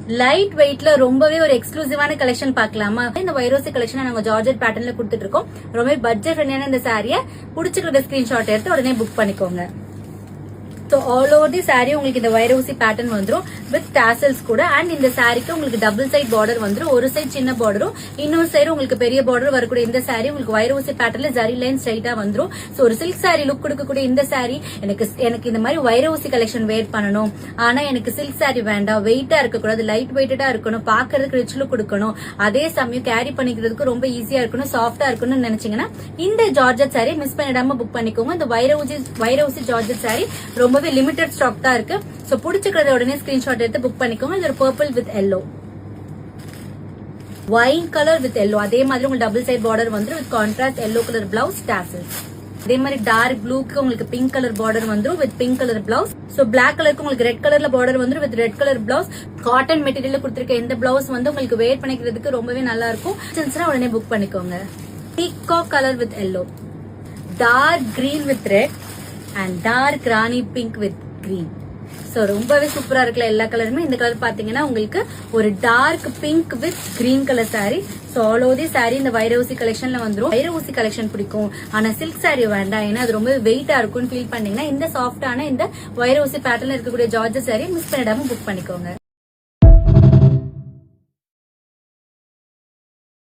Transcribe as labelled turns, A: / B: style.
A: Light வெயிட்ல ரொம்பவே ஒரு எக்ஸ்க்ளூசிவான collection பார்க்கலாமா? இந்த வைரோசி கலெக்ஷன் நாங்க ஜார்ஜெட் பேட்டர்ன்ல கொடுத்துட்டு இருக்கோம். ரொம்பவே பட்ஜெட் ஃப்ரெண்ட்லியான இந்த சாரியை புடிச்சுக்கிற ஸ்கிரீன்ஷாட் எடுத்து உடனே புக் பண்ணிக்கோங்க. So all over the saree உங்களுக்கு இந்த வைரோசி பேட்டர்ன் வந்துரும் with tassels கூட. அண்ட் இந்த சாரிக்கு உங்களுக்கு டபுள் சைட் பார்டர் வந்துரும். ஒரு சைடு சின்ன பார்டரும் இன்னொரு சைடு உங்களுக்கு பெரிய பார்டர் வரக்கூடிய இந்த சாரி உங்களுக்கு வைரோசி பேட்டர்ன்ல ஜரி லைன் ஸ்ட்ரைட்டா வந்துரும். சோ ஒரு சில்க் சாரி லுக் கொடுக்கக்கூடிய இந்த சாரி எனக்கு இந்த மாதிரி வைரோசி கலெக்ஷன் வேர் பண்ணணும், ஆனா எனக்கு சில்க் சாரி வேண்டாம், வெயிட்டா இருக்கக்கூடாது, லைட் வெயிட்டடா இருக்கணும், பாக்குறதுக்கு ரிச் லுக் கொடுக்கணும், அதே சமயம் கேரி பண்ணிக்கிறதுக்கு ரொம்ப ஈஸியா இருக்கணும், சாஃப்டா இருக்கணும்னு நினைச்சீங்கன்னா இந்த ஜார்ஜெட் சாரி மிஸ் பண்ணிடாம புக் பண்ணிக்கோங்க. இந்த வைரோசி ஜார்ஜெட் சாரி ரொம்ப லிமிடெட் ஸ்டாக் தான் இருக்கு. சோ புடிச்சுக்கிறத உடனே ஸ்கிரீன்ஷாட் எடுத்து புக் பண்ணிக்கோங்க. இது ஒரு purple with yellow, wine colour with yellow. அதே மாதிரி உங்களுக்கு டபுள் சைட் பார்டர் வந்து with contrast yellow colour blouse tassels. அதே மாதிரி டார்க் ப்ளூக்கு உங்களுக்கு பிங்க் கலர் பார்டர் வந்துரும் with pink colour blouse. So black கலருக்கு உங்களுக்கு ரெட் கலர்ல பார்டர் வந்துரும் with red colour blouse. Cotton material கொடுத்திருக்க இந்த பிளவுஸ் வந்து உங்களுக்கு வேர் பண்ணிக்கிறதுக்கு ரொம்பவே நல்லா இருக்கும். உடனே புக் பண்ணிக்கோங்க. Peacock colour with yellow, dark green with red and dark rani pink with green. So ரொம்பவே சூப்பரா இருக்குல்ல எல்லா கலருமே. இந்த கலர் பாத்தீங்கன்னா உங்களுக்கு ஒரு dark pink with green colour sari. So all over the sari இந்த வைரோசி கலெக்ஷன்ல வந்துரும். வைரோசி கலெக்ஷன் பிடிக்கும் ஆனா சில்க் சாரி வேண்டாம், ஏன்னா அது ரொம்ப வெயிட்டா இருக்கும்னு ஃபீல் பண்ணீங்கன்னா இந்த சாஃப்டான இந்த வைரோசி பேட்டர்ல இருக்கக்கூடிய ஜார்ஜ் சாரி மிஸ் பண்ணிடாம புக் பண்ணிக்கோங்க.